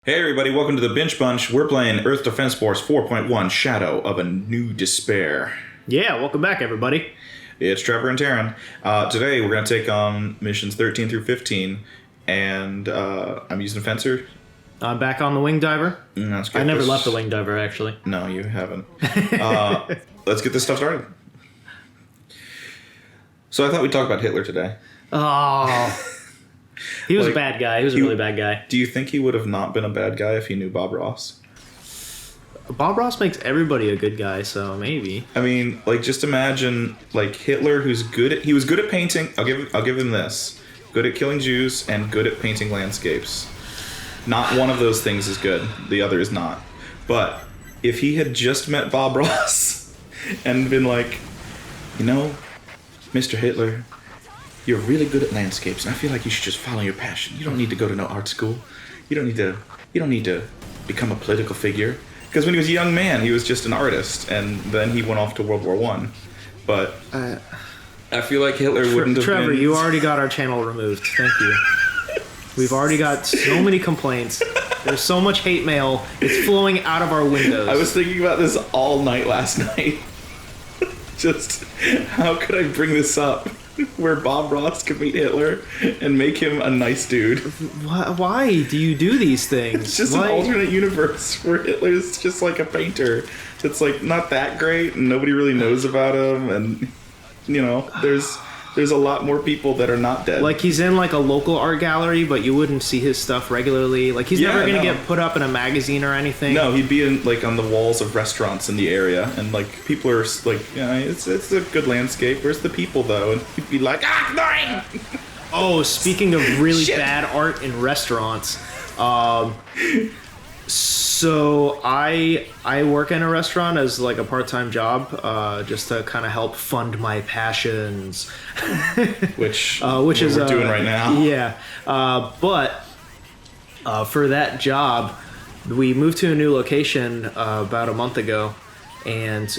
Hey everybody, welcome to the Binch Bunch. We're playing Earth Defense Force 4.1, Shadow of a New Despair. Yeah, welcome back everybody. It's Trevor and Terran. Today we're going to take on missions 13 through 15, and I'm using Fencer. I'm back on the Wing Diver. Let's get I never left the Wing Diver, actually. No, you haven't. Let's get this stuff started. So I thought we'd talk about Hitler today. Oh, he was a bad guy. He was a really bad guy. Do you think he would have not been a bad guy if he knew Bob Ross? Bob Ross makes everybody a good guy, so maybe. I mean, like, just imagine, like, Hitler, he was good at painting. I'll give him this: good at killing Jews and good at painting landscapes. Not one of those things is good. The other is not. But if he had just met Bob Ross and been like, you know, Mr. Hitler, you're really good at landscapes, and I feel like you should just follow your passion. You don't need to go to no art school. You don't need to become a political figure. Because when he was a young man, he was just an artist, and then he went off to World War I. But I feel like Hitler wouldn't have Trevor, been... you already got our channel removed. Thank you. We've already got so many complaints. There's so much hate mail. It's flowing out of our windows. I was thinking about this all night last night. Just, how could I bring this up? Where Bob Ross could meet Hitler and make him a nice dude. Why do you do these things? It's just an alternate universe where Hitler's just like a painter. It's like not that great and nobody really knows about him, and you know, there's a lot more people that are not dead. Like he's in like a local art gallery, but you wouldn't see his stuff regularly. Like he's never gonna get put up in a magazine or anything. No, he'd be in like on the walls of restaurants in the area, and like people are like, yeah, it's a good landscape. Where's the people though? And he'd be like, ah, no! Oh, speaking of really bad art in restaurants, so I work in a restaurant as like a part-time job, just to kind of help fund my passions, which is we're doing right now. Yeah, but for that job, we moved to a new location about a month ago, and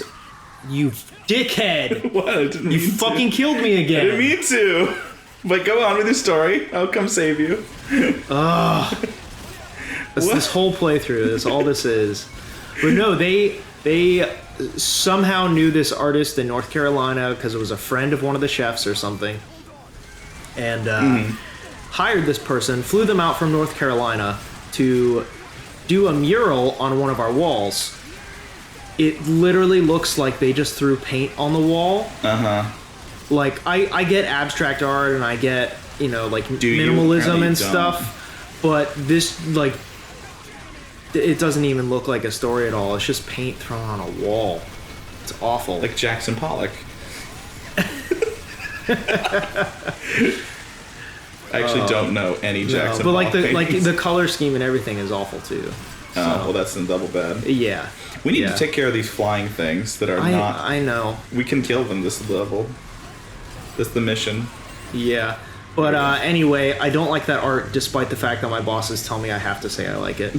you dickhead! What? I didn't mean you fucking killed me again. I didn't mean to. But go on with your story. I'll come save you. That's this whole playthrough. That's all this is. But no, they somehow knew this artist in North Carolina because it was a friend of one of the chefs or something, and hired this person, flew them out from North Carolina to do a mural on one of our walls. It literally looks like they just threw paint on the wall. Like I get abstract art and I get, you know, like minimalism and stuff, but this, like, it doesn't even look like a story at all. It's just paint thrown on a wall. It's awful. Like Jackson Pollock. I actually don't know any Jackson but Pollock paintings. the color scheme and everything is awful too. So. Well, that's in double bad. Yeah. We need to take care of these flying things that are not... I know. We can kill them this level. That's the mission. Yeah. But anyway, I don't like that art despite the fact that my bosses tell me I have to say I like it.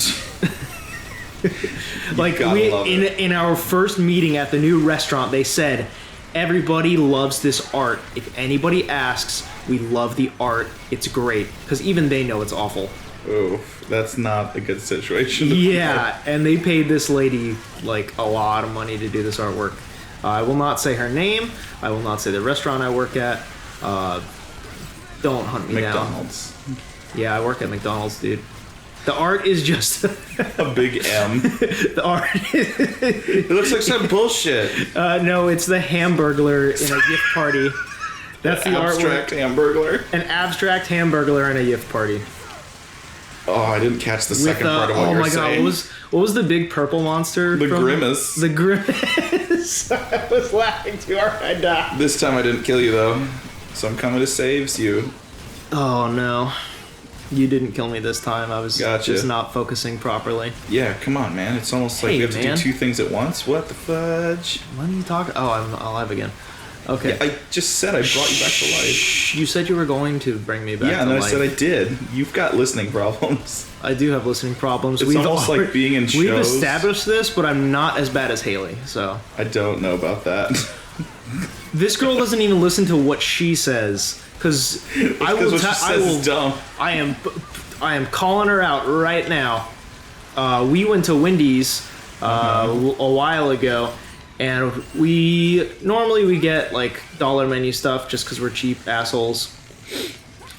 Like in our first meeting at the new restaurant, they said, everybody loves this art. If anybody asks, we love the art. It's great. Because even they know it's awful. Oh, that's not a good situation. Yeah, and they paid this lady like a lot of money to do this artwork. I will not say her name. I will not say the restaurant I work at. Don't hunt me down. McDonald's. Yeah, I work at McDonald's, dude. The art is just a big M. The art. It looks like some bullshit. No, it's the Hamburglar in a gift party. That's the abstract Hamburglar. An abstract Hamburglar in a gift party. Oh, I didn't catch the second part of what you were saying. Oh my god, what was the big purple monster? The Grimace. The Grimace. I was laughing too hard, I died. This time I didn't kill you though, so I'm coming to save you. Oh no. You didn't kill me this time. I was just not focusing properly. Yeah, come on, man. It's almost like we have to do two things at once. What the fudge? When are you talking? Oh, I'm alive again. Okay. Yeah, I just said I brought you back to life. You said you were going to bring me back to life. Yeah, and I said I did. You've got listening problems. I do have listening problems. It's almost like being in shows. We've established this, but I'm not as bad as Haley, so... I don't know about that. This girl doesn't even listen to what she says, because I will. Dumb. I am calling her out right now. we went to Wendy's a while ago, and we get like dollar menu stuff just because we're cheap assholes.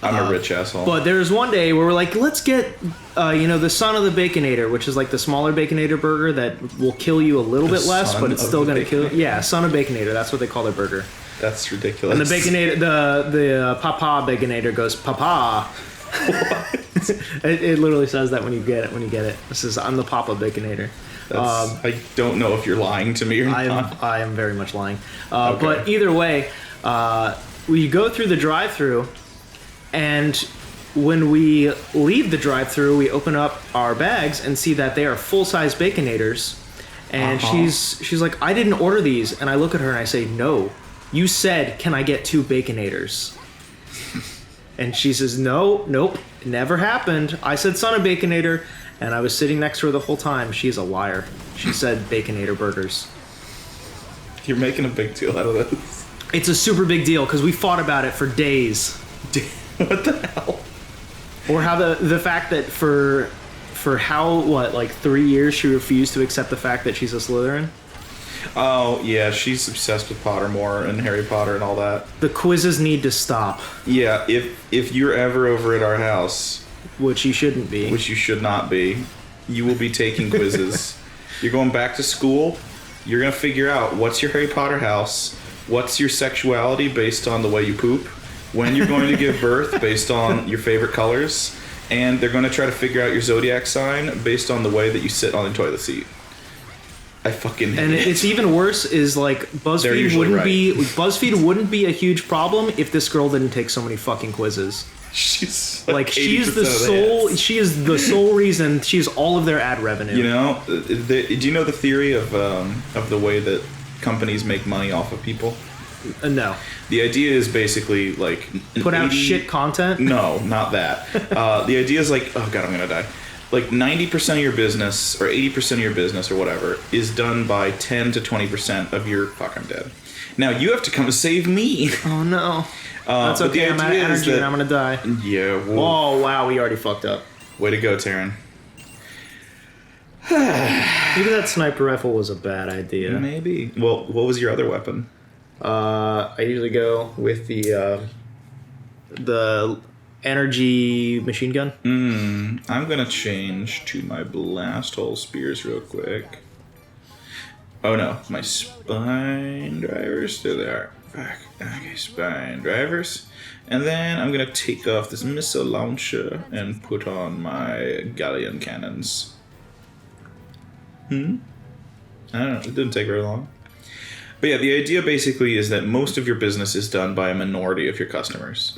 I'm a rich asshole. But there was one day where we're like, let's get, the Son of the Baconator, which is like the smaller Baconator burger that will kill you a little bit less, but it's still going to kill you. Yeah, Son of Baconator. That's what they call their burger. That's ridiculous. And the Baconator, the Papa Baconator goes, Papa. It literally says that when you get it. This is, I'm the Papa Baconator. I don't know if you're lying to me or not. I am very much lying. Okay. But either way, we go through the drive-thru, and when we leave the drive-thru, we open up our bags and see that they are full-size Baconators. And she's like, I didn't order these. And I look at her and I say, no, you said, can I get 2 Baconators? And she says, nope, it never happened. I said Son of Baconator, and I was sitting next to her the whole time. She's a liar. She said Baconator burgers. You're making a big deal out of this. It's a super big deal because we fought about it for days. What the hell? Or how the fact that for 3 years she refused to accept the fact that she's a Slytherin. Oh yeah, she's obsessed with Pottermore and Harry Potter and all that. The quizzes need to stop. Yeah, if you're ever over at our house, which you shouldn't be, which you should not be, you will be taking quizzes. You're going back to school. You're gonna figure out what's your Harry Potter house, what's your sexuality based on the way you poop, when you're going to give birth based on your favorite colors, and they're going to try to figure out your zodiac sign based on the way that you sit on the toilet seat. I fucking hate it. It's even worse is like BuzzFeed wouldn't be a huge problem if this girl didn't take so many fucking quizzes. She's she is the sole reason. She's all of their ad revenue. You know, do you know the theory of the way that companies make money off of people? No. The idea is basically like put out shit content. No, not that. The idea is like, oh god, I'm gonna die. Like 90% of your business or 80% of your business or whatever is done by 10 to 20% of your. Fuck, I'm dead. Now you have to come save me. Oh no. That's okay. I'm out of energy and I'm gonna die. Yeah. Well, oh wow, we already fucked up. Way to go, Terran. Maybe that sniper rifle was a bad idea. Maybe. Well, what was your other weapon? I usually go with the energy machine gun. I'm gonna change to my blast hole spears real quick. Oh no, my spine drivers. There they are. Fuck. Okay, spine drivers. And then I'm gonna take off this missile launcher and put on my galleon cannons. I don't know, it didn't take very long. But yeah, the idea basically is that most of your business is done by a minority of your customers.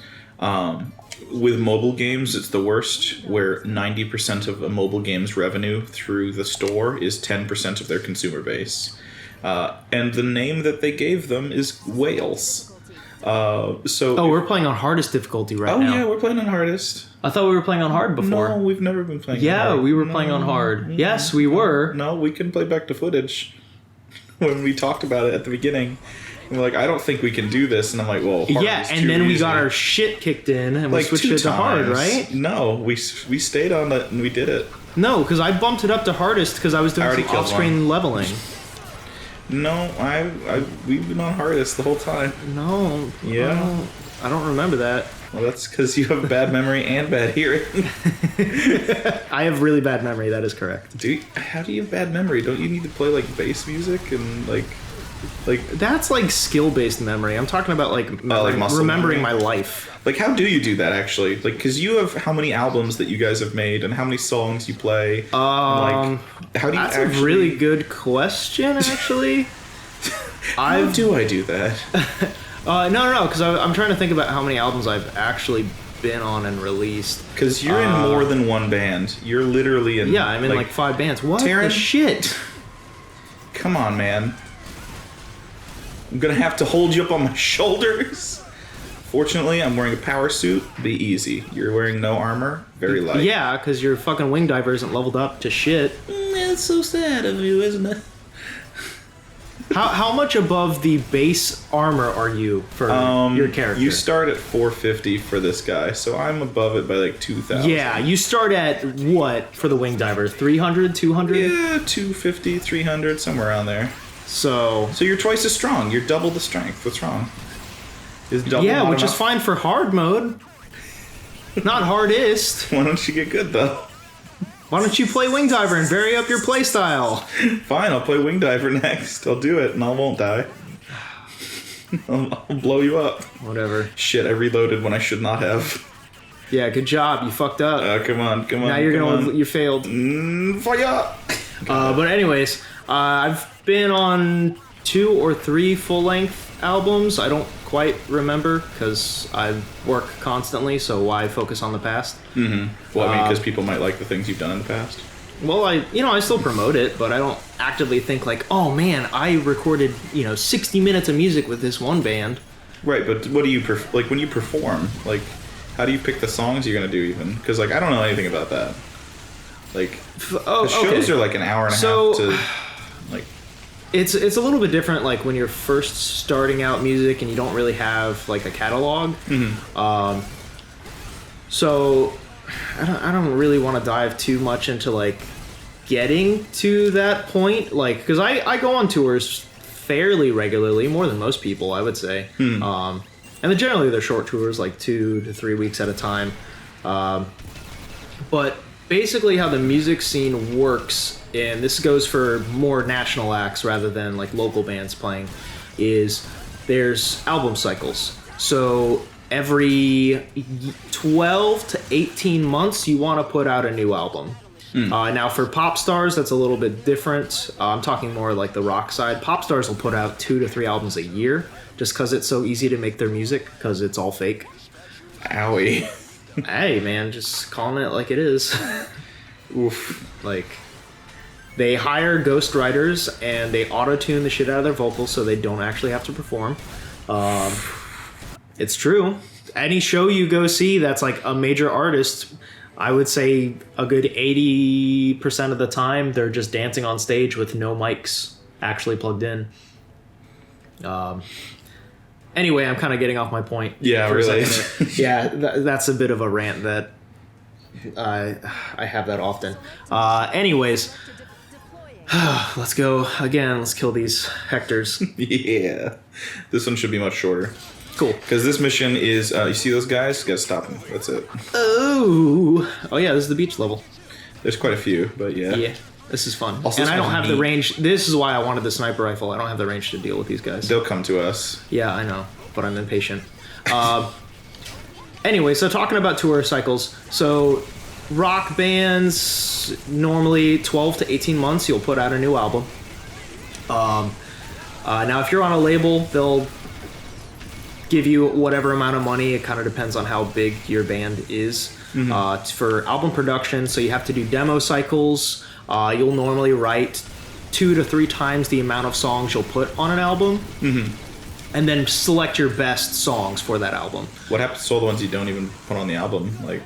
With mobile games, it's the worst, where 90% of a mobile game's revenue through the store is 10% of their consumer base. And the name that they gave them is Wales. We're playing on hardest difficulty now. Oh yeah, we're playing on hardest. I thought we were playing on hard before. No, we've never been playing on hard. Yeah, we were playing on hard. Yes, we were. No, we can play back to footage. When we talked about it at the beginning, and we're like, I don't think we can do this, and I'm like, well, hard yeah, and then we got our shit kicked in, and we switched it to hard, right? No, we stayed on it and we did it. No, because I bumped it up to hardest because I was doing some off-screen leveling. No, we've been on hardest the whole time. No, yeah, I don't remember that. Well, that's because you have bad memory and bad hearing. I have really bad memory. That is correct. Dude, how do you have bad memory? Don't you need to play like bass music and like? That's like skill-based memory. I'm talking about like remembering my life. Like, how do you do that actually? Like, because you have how many albums that you guys have made and how many songs you play? Like, how do you? That's a really good question, actually. How do I do that? No, because I'm trying to think about how many albums I've actually been on and released. Because you're in more than one band. You're literally in... Yeah, I'm in like 5 bands. What the shit? Come on, man. I'm going to have to hold you up on my shoulders. Fortunately, I'm wearing a power suit. Be easy. You're wearing no armor. Very light. Yeah, because your fucking wing diver isn't leveled up to shit. It's so sad of you, isn't it? How much above the base armor are you for your character? You start at 450 for this guy, so I'm above it by like 2,000. Yeah, you start at what for the wing diver? 300, 200? Yeah, 250, 300, somewhere around there. So you're twice as strong. You're double the strength. What's wrong? Is double yeah, not which enough? is fine for hard mode. Not hardest. Why don't you get good though? Why don't you play wing diver and vary up your playstyle? Fine, I'll play wing diver next. I'll do it, and I won't die. I'll blow you up. Whatever. Shit, I reloaded when I should not have. Yeah, good job. You fucked up. Come on. Now you failed. Fire! But anyways, I've been on 2 or 3 full-length albums. I don't quite remember because I work constantly, so why focus on the past? Well, I mean, because people might like the things you've done in the past. Well, I still promote it, but I don't actively think like, oh man, I recorded 60 minutes of music with this one band. Right, but what do you like when you perform? Like, how do you pick the songs you're gonna do? Even because like I don't know anything about that. Like, the shows are like an hour and a half to like. It's a little bit different, like when you're first starting out music and you don't really have like a catalog. So I don't really want to dive too much into like getting to that point, like because I go on tours fairly regularly, more than most people, I would say. And then generally they're short tours, like 2 to 3 weeks at a time. But basically how the music scene works, and this goes for more national acts rather than like local bands playing, is there's album cycles. So every 12 to 18 months you want to put out a new album. Now for pop stars that's a little bit different. I'm talking more like the rock side. Pop stars will put out 2 to 3 albums a year just because it's so easy to make their music because it's all fake. Owie. Hey man, just calling it like it is. Oof. Like, they hire ghostwriters and they auto-tune the shit out of their vocals so they don't actually have to perform. It's true. Any show you go see that's like a major artist, I would say a good 80% of the time they're just dancing on stage with no mics actually plugged in. Anyway, I'm kind of getting off my point. Yeah, really. Yeah, that's a bit of a rant that I have that often. Anyways, let's go again. Let's kill these Hectors. Yeah. This one should be much shorter. Cool. Because this mission is, you see those guys? You gotta stop them. That's it. Oh yeah, this is the beach level. There's quite a few, but yeah. Yeah, this is fun. Also, and this I don't one's have the neat. range. This is why I wanted the sniper rifle. I don't have the range to deal with these guys. They'll come to us. Yeah, I know, but I'm impatient. Anyway, so talking about tour cycles. So rock bands, normally 12 to 18 months, you'll put out a new album. Now, if you're on a label, they'll give you whatever amount of money. It kind of depends on how big your band is. For album production, so you have to do demo cycles. You'll normally write 2 to 3 times the amount of songs you'll put on an album. And then select your best songs for that album. What happens to all the ones you don't even put on the album? Like,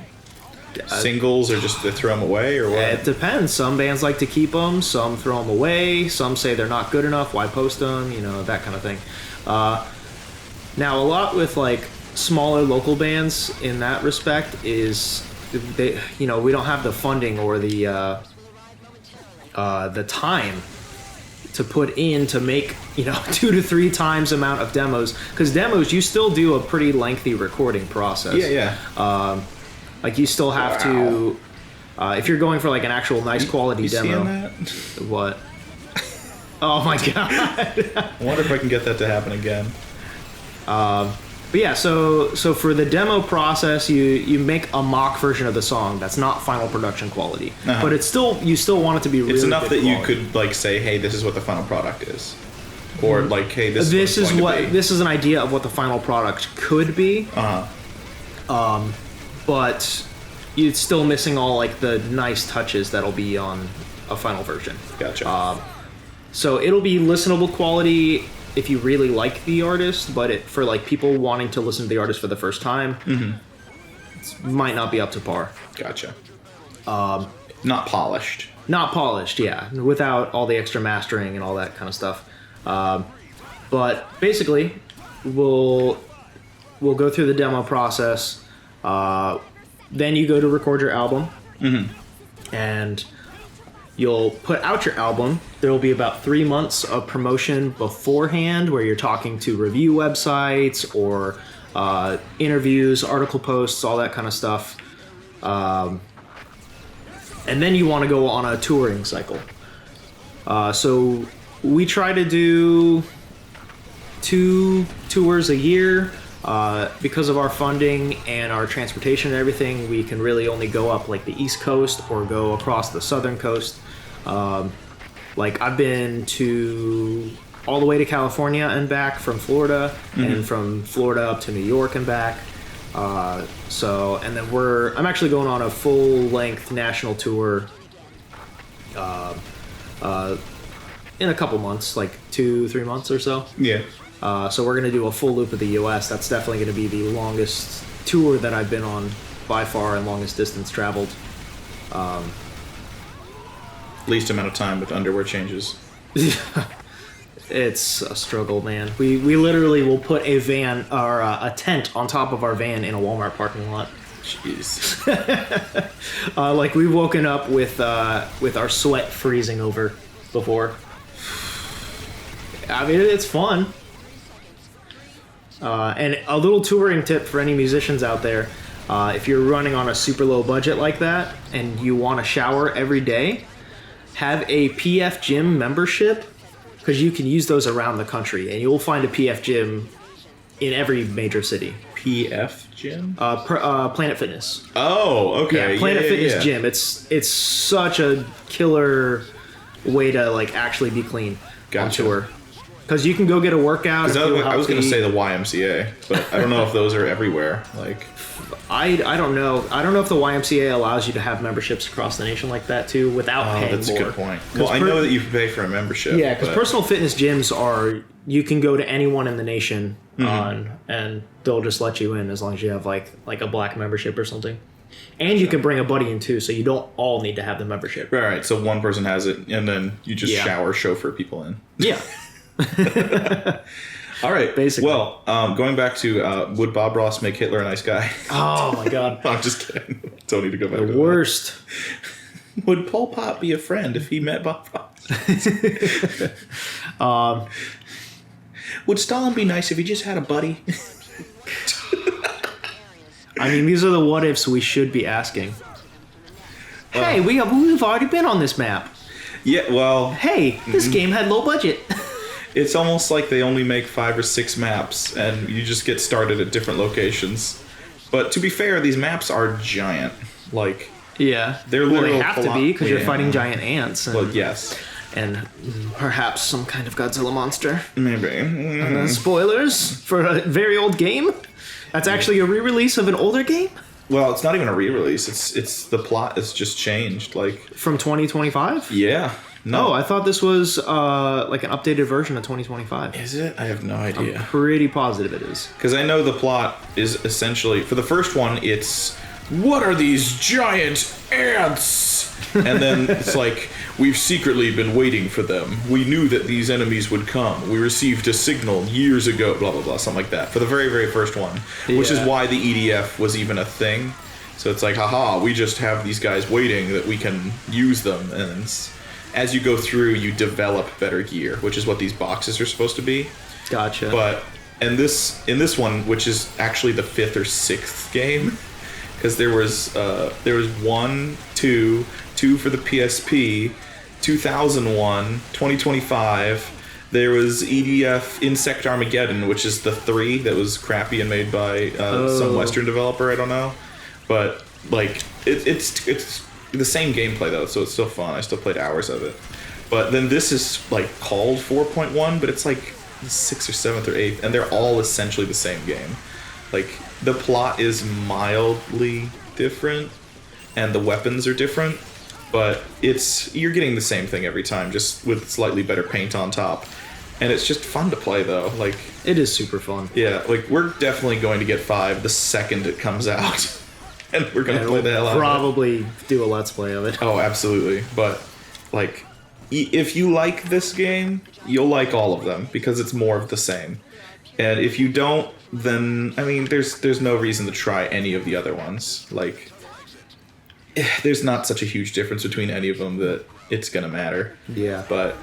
singles, or just they throw them away, or what? It depends. Some bands like to keep them, some throw them away, some say they're not good enough, why post them, that kind of thing. Now, a lot with like smaller local bands in that respect is we don't have the funding or the time to put in to make 2 to 3 times amount of demos, because demos you still do a pretty lengthy recording process. Like you still have to if you're going for like an actual nice quality demo. Seeing that? What? Oh my god. I wonder if I can get that to happen again. But yeah, so for the demo process, you make a mock version of the song that's not final production quality, but you still want it to be really. It's enough good that you quality. could like say, hey, this is what the final product is, or like, hey, this This is is what it's going to be. this is an idea of what the final product could be. But it's still missing all like the nice touches that'll be on a final version. Gotcha. So it'll be listenable quality if you really like the artist, but for like people wanting to listen to the artist for the first time, it might not be up to par. Gotcha. Not polished. Not polished, yeah, without all the extra mastering and all that kind of stuff. But basically, we'll go through the demo process. Then you go to record your album, and you'll put out your album. There will be about 3 months of promotion beforehand, where you're talking to review websites or interviews, article posts, all that kind of stuff. And then you want to go on a touring cycle. So we try to do 2 tours a year. Because of our funding and our transportation and everything, we can really only go up like the East Coast or go across the Southern Coast. Like I've been to all the way to California and back from Florida, and from Florida up to New York and back. And then I'm actually going on a full-length national tour in a couple months, like 2-3 months or so. Yeah. So we're going to do a full loop of the U.S. That's definitely going to be the longest tour that I've been on by far, and longest distance traveled. Least amount of time with underwear changes. It's a struggle, man. We literally will put a van or a tent on top of our van in a Walmart parking lot. Jeez. Like we've woken up with our sweat freezing over before. I mean, it's fun. And a little touring tip for any musicians out there: if you're running on a super low budget like that and you want to shower every day, have a PF Gym membership, because you can use those around the country, and you'll find a PF Gym in every major city. PF Gym? Planet Fitness. Oh, okay. Yeah, Planet Fitness yeah. Gym. It's such a killer way to like actually be clean on tour. Because you can go get a workout. And feel I was going to healthy. say the YMCA, but I don't know if those are everywhere. Like, I don't know. I don't know if the YMCA allows you to have memberships across the nation like that too without paying that's more. a good point. Well, I know that you can pay for a membership. Yeah, because personal fitness gyms you can go to anyone in the nation and they'll just let you in as long as you have like a black membership or something. And you can bring a buddy in too, so you don't all need to have the membership. Right. So one person has it, and then you just chauffeur people in. Yeah. All right. Basically. Well, going back to would Bob Ross make Hitler a nice guy? Oh my God. I'm just kidding. Don't need to go back to The that. worst. Would Pol Pot be a friend if he met Bob Ross? Would Stalin be nice if he just had a buddy? I mean, these are the what ifs we should be asking. Hey, we've already been on this map. Yeah, well... Hey, this game had low budget. It's almost like they only make 5 or 6 maps, and you just get started at different locations. But to be fair, these maps are giant. Like... Yeah. They're they literal have to be, because you're fighting giant ants. And, well, yes. And perhaps some kind of Godzilla monster. Maybe. Spoilers for a very old game? That's actually a re-release of an older game? Well, it's not even a re-release. It's the plot is just changed. Like from 2025? Yeah. No, I thought this was like an updated version of 2025. Is it? I have no idea. I'm pretty positive it is. Because I know the plot is essentially, for the first one, it's, what are these giant ants? And then it's like, we've secretly been waiting for them. We knew that these enemies would come. We received a signal years ago, blah, blah, blah, something like that. For the very, very first one. Which is why the EDF was even a thing. So it's like, haha, we just have these guys waiting that we can use them. And as you go through, you develop better gear, which is what these boxes are supposed to be. Gotcha. But in this one, which is actually the 5th or 6th game, because there was 1, 2 for the PSP, 2001, 2025. There was EDF Insect Armageddon, which is the 3 that was crappy and made by some Western developer. I don't know, but like it's the same gameplay though, so it's still fun. I still played hours of it. But then this is like called 4.1, but it's like the 6th or 7th or 8th, and they're all essentially the same game. Like the plot is mildly different, and the weapons are different, but you're getting the same thing every time, just with slightly better paint on top. And it's just fun to play though. Like it is super fun. Yeah, like we're definitely going to get 5 the second it comes out. And we're gonna play the hell out of it. Probably do a let's play of it. Oh, absolutely. But like if you like this game, you'll like all of them because it's more of the same. And if you don't, then I mean, there's no reason to try any of the other ones. Like, there's not such a huge difference between any of them that it's gonna matter. Yeah. But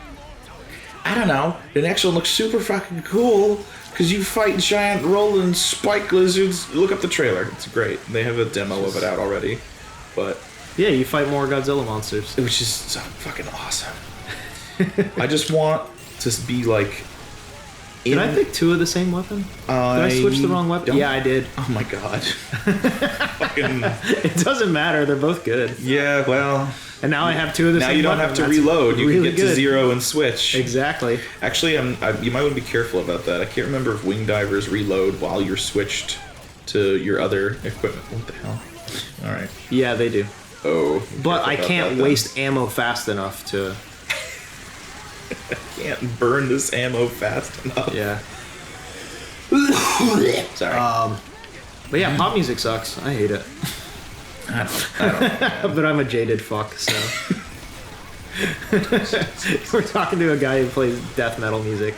I don't know. The next one looks super fucking cool because you fight giant rolling spike lizards. Look up the trailer. It's great. They have a demo of it out already. But Yeah, you fight more Godzilla monsters. which is so fucking awesome. I just want to be like. Did I pick 2 of the same weapon? Did I switch the wrong weapon? don't- Yeah, I did. Oh my god. Fucking. It doesn't matter. They're both good. Yeah, well. And now I have 2 of the Now same you don't weapon. have to That's reload. You really can get to good. 0 and switch. Exactly. Actually, you might want to be careful about that. I can't remember if wing divers reload while you're switched to your other equipment. What the hell? All right. Yeah, they do. Oh. But I careful about can't that, then. waste ammo fast enough to... Can't burn this ammo fast enough. Yeah. Sorry. But yeah, pop music sucks. I hate it. I don't. But I'm a jaded fuck, so... We're talking to a guy who plays death metal music.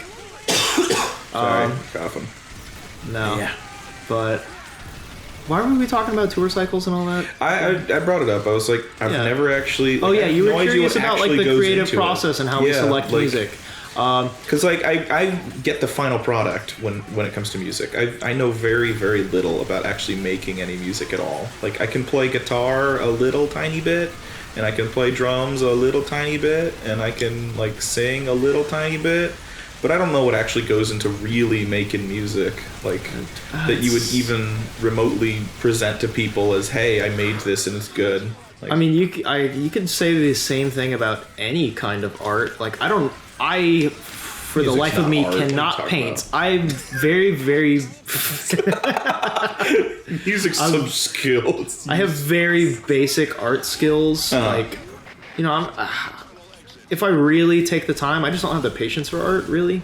Sorry. Coughing. No. Yeah. But... Why were we talking about tour cycles and all that? I brought it up. I was like, I've Yeah. never actually. Oh like, yeah, I have you were no idea curious what about like actually the goes creative into it. process and how we Yeah, select like, music. Because like I get the final product when it comes to music. I know very very little about actually making any music at all. Like I can play guitar a little tiny bit, and I can play drums a little tiny bit, and I can like sing a little tiny bit, but I don't know what actually goes into really making music like that you would even remotely present to people as, hey, I made this and it's good. Like, I mean, you could say the same thing about any kind of art. Like for the Music's life of not me, art, what are you cannot talking paint. about? I'm very, very. music's some skills. I have very basic art skills. Like, you know, if I really take the time, I just don't have the patience for art. Really,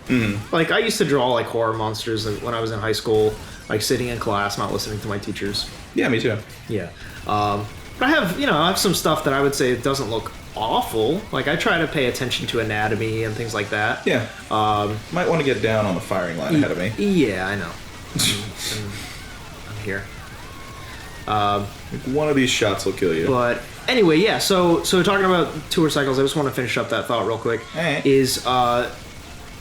like I used to draw like horror monsters when I was in high school, like sitting in class, not listening to my teachers. Yeah, me too. Yeah. But I have some stuff that I would say doesn't look awful. Like I try to pay attention to anatomy and things like that. Yeah. Might want to get down on the firing line ahead of me. Yeah, I know. I'm here. One of these shots will kill you. But anyway, yeah. So talking about tour cycles, I just want to finish up that thought real quick. Alright. Is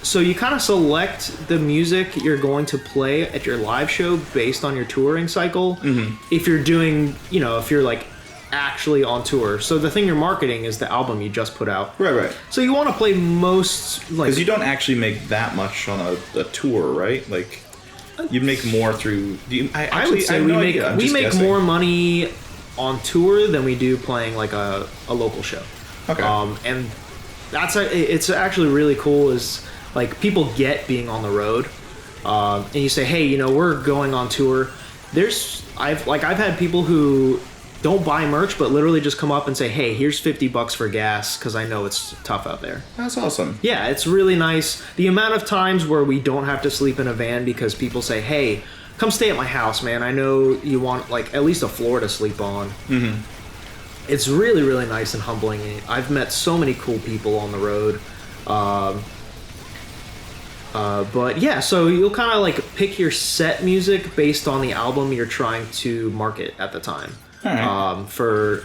so you kind of select the music you're going to play at your live show based on your touring cycle. Mm-hmm. If you're doing, if you're like actually on tour. So the thing you're marketing is the album you just put out. Right. So you want to play most like Because you don't actually make that much on a tour, right? Like, you make more through. I would say we make more money on tour than we do playing like a local show. Okay. And it's actually really cool is like people get being on the road, and you say, hey, we're going on tour. I've had people who don't buy merch but literally just come up and say, hey, here's $50 for gas because I know it's tough out there. That's awesome. Yeah, it's really nice. The amount of times where we don't have to sleep in a van because people say, hey, come stay at my house, man. I know you want like at least a floor to sleep on. Mm-hmm. It's really, really nice and humbling. I've met so many cool people on the road. But yeah, so you'll kind of like pick your set music based on the album you're trying to market at the time. All right. For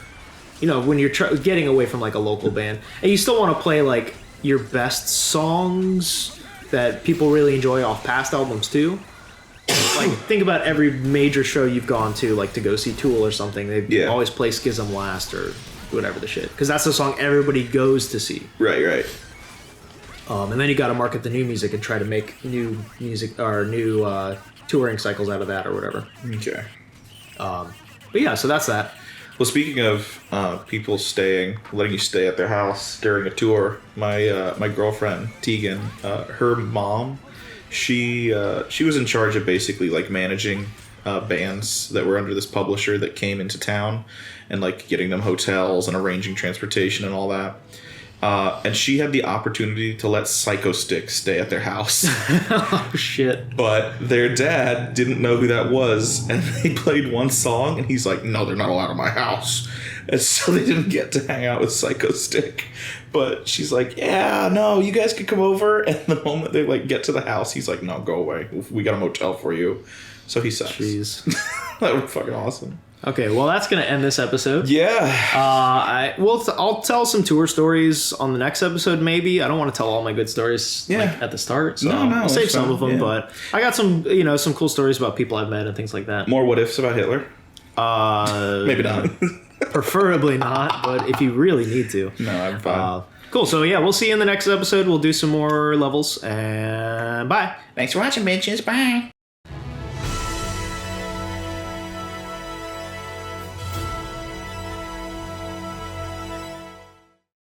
when you're getting away from like a local band, and you still want to play like your best songs that people really enjoy off past albums too. Like think about every major show you've gone to, like to go see Tool or something. They always play Schism last or whatever the shit, because that's the song everybody goes to see. Right. And then you got to market the new music and try to make new music or new touring cycles out of that or whatever. Okay. But yeah, so that's that. Well, speaking of people letting you stay at their house during a tour, my girlfriend Tegan, her mom, she was in charge of basically like managing bands that were under this publisher that came into town, and like getting them hotels and arranging transportation and all that. And she had the opportunity to let Psycho Stick stay at their house. Oh, shit. But their dad didn't know who that was, and they played one song, and he's like, no, they're not allowed in my house. And so they didn't get to hang out with Psycho Stick. But she's like, yeah, no, you guys could come over. And the moment they like get to the house, he's like, no, go away. We got a motel for you. So he sucks. Jeez. That would be fucking awesome. Okay, well, that's going to end this episode. Yeah. I'll tell some tour stories on the next episode, maybe. I don't want to tell all my good stories like, at the start, so No, I'll save some fine. of them. Yeah. But I got some, some cool stories about people I've met and things like that. More what ifs about Hitler? Maybe not. Preferably not, but if you really need to. No, I'm fine. Cool, so yeah, we'll see you in the next episode. We'll do some more levels, and bye. Thanks for watching, bitches. Bye.